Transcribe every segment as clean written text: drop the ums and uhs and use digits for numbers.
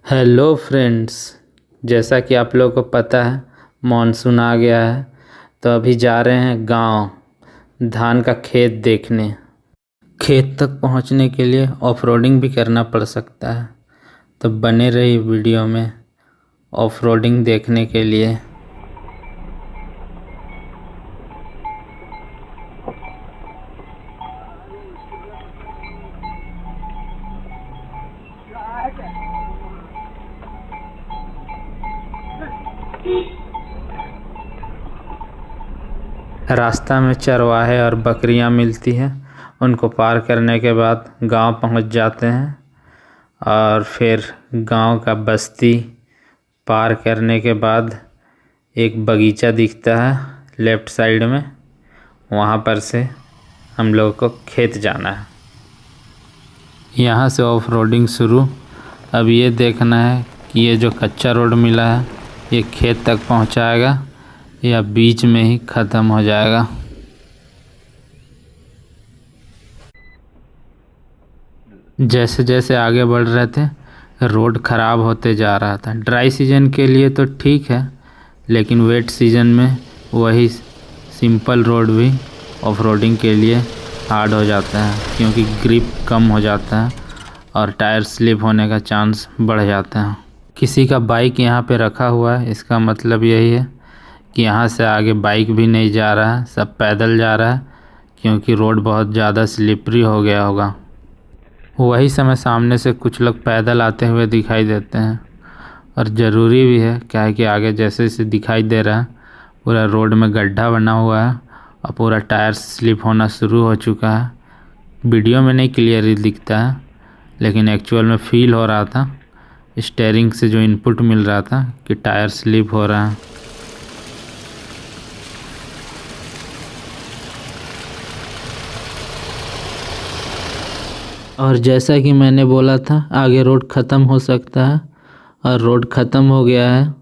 Hello friends, जैसा कि आप लोगों को पता है मानसून आ गया है। तो अभी जा रहे हैं गांव धान का खेत देखने। खेत तक पहुंचने के लिए ऑफ रोडिंग भी करना पड़ सकता है, तो बने रही वीडियो में ऑफ रोडिंग देखने के लिए। रास्ता में चरवाहे और बकरियां मिलती हैं। उनको पार करने के बाद गांव पहुंच जाते हैं और फिर गांव का बस्ती पार करने के बाद एक बगीचा दिखता है लेफ़्ट साइड में। वहां पर से हम लोगों को खेत जाना है। यहां से ऑफ रोडिंग शुरू। अब ये देखना है कि ये जो कच्चा रोड मिला है ये खेत तक पहुंचाएगा या बीच में ही ख़त्म हो जाएगा। जैसे जैसे आगे बढ़ रहे थे रोड ख़राब होते जा रहा था। ड्राई सीजन के लिए तो ठीक है, लेकिन वेट सीजन में वही सिंपल रोड भी ऑफ रोडिंग के लिए हार्ड हो जाता है, क्योंकि ग्रिप कम हो जाता है और टायर स्लिप होने का चांस बढ़ जाता है। किसी का बाइक यहाँ पे रखा हुआ है, इसका मतलब यही है कि यहाँ से आगे बाइक भी नहीं जा रहा है, सब पैदल जा रहा है, क्योंकि रोड बहुत ज़्यादा स्लिपरी हो गया होगा। वही समय सामने से कुछ लोग पैदल आते हुए दिखाई देते हैं, और ज़रूरी भी है क्या है कि आगे जैसे जैसे दिखाई दे रहा है पूरा रोड में गड्ढा बना हुआ है और पूरा टायर स्लिप होना शुरू हो चुका है। वीडियो में नहीं क्लियर दिखता है, लेकिन एक्चुअल में फील हो रहा था स्टीयरिंग से, जो इनपुट मिल रहा था कि टायर स्लिप हो रहा है। और जैसा कि मैंने बोला था आगे रोड ख़त्म हो सकता है, और रोड ख़त्म हो गया है।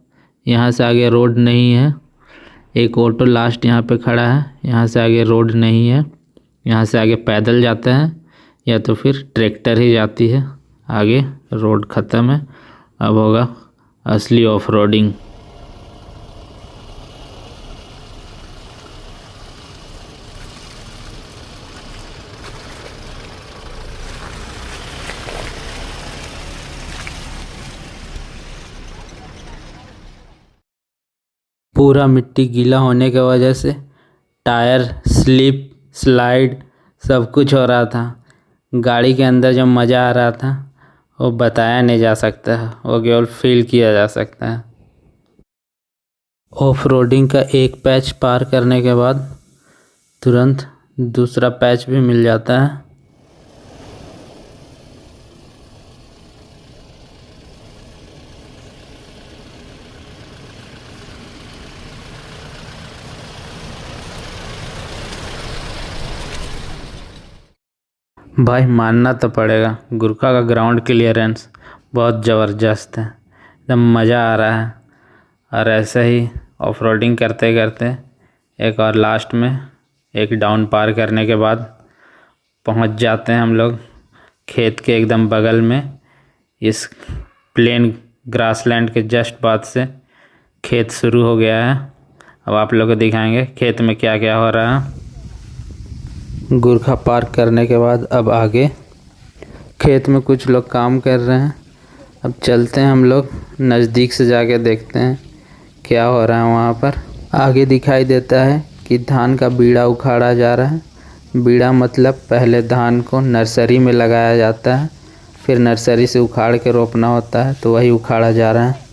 यहाँ से आगे रोड नहीं है। एक ऑटो लास्ट यहाँ पे खड़ा है। यहाँ से आगे रोड नहीं है। यहाँ से आगे पैदल जाता है या तो फिर ट्रैक्टर ही जाती है। आगे रोड ख़त्म है। अब होगा असली ऑफ रोडिंग। पूरा मिट्टी गीला होने की वजह से टायर स्लिप स्लाइड सब कुछ हो रहा था। गाड़ी के अंदर जो मज़ा आ रहा था वो बताया नहीं जा सकता है, वो केवल फील किया जा सकता है। ऑफ रोडिंग का एक पैच पार करने के बाद तुरंत दूसरा पैच भी मिल जाता है। भाई मानना तो पड़ेगा, गुरखा का ग्राउंड क्लियरेंस बहुत ज़बरदस्त है, एकदम मज़ा आ रहा है। और ऐसे ही ऑफ रोडिंग करते करते एक और लास्ट में एक डाउन पार करने के बाद पहुंच जाते हैं हम लोग खेत के एकदम बगल में। इस प्लेन ग्रासलैंड के जस्ट बाद से खेत शुरू हो गया है। अब आप लोग को दिखाएंगे खेत में क्या क्या हो रहा है। गुरखा पार्क करने के बाद अब आगे खेत में कुछ लोग काम कर रहे हैं। अब चलते हैं हम लोग नज़दीक से जाके देखते हैं क्या हो रहा है वहाँ पर। आगे दिखाई देता है कि धान का बीड़ा उखाड़ा जा रहा है। बीड़ा मतलब पहले धान को नर्सरी में लगाया जाता है, फिर नर्सरी से उखाड़ के रोपना होता है, तो वही उखाड़ा जा रहा है।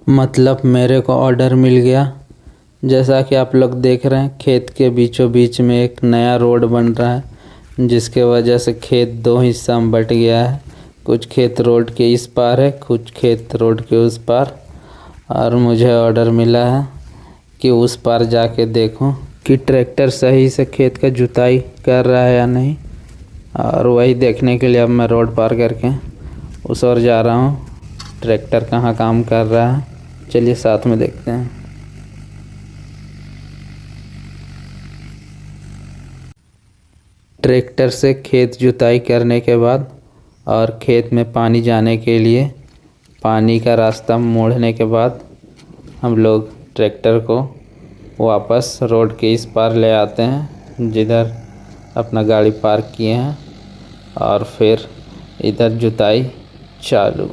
मतलब मेरे को ऑर्डर मिल गया। जैसा कि आप लोग देख रहे हैं खेत के बीचों बीच में एक नया रोड बन रहा है, जिसके वजह से खेत दो हिस्सा में बट गया है। कुछ खेत रोड के इस पार है, कुछ खेत रोड के उस पार। और मुझे ऑर्डर मिला है कि उस पार जाके देखूं कि ट्रैक्टर सही से खेत का जुताई कर रहा है या नहीं। और वही देखने के लिए अब मैं रोड पार करके उस ओर जा रहा हूं, ट्रैक्टर कहाँ काम कर रहा है। चलिए साथ में देखते हैं। ट्रैक्टर से खेत जुताई करने के बाद और खेत में पानी जाने के लिए पानी का रास्ता मोड़ने के बाद हम लोग ट्रैक्टर को वापस रोड के इस पार ले आते हैं जिधर अपना गाड़ी पार्क किए हैं और फिर इधर जुताई चालू।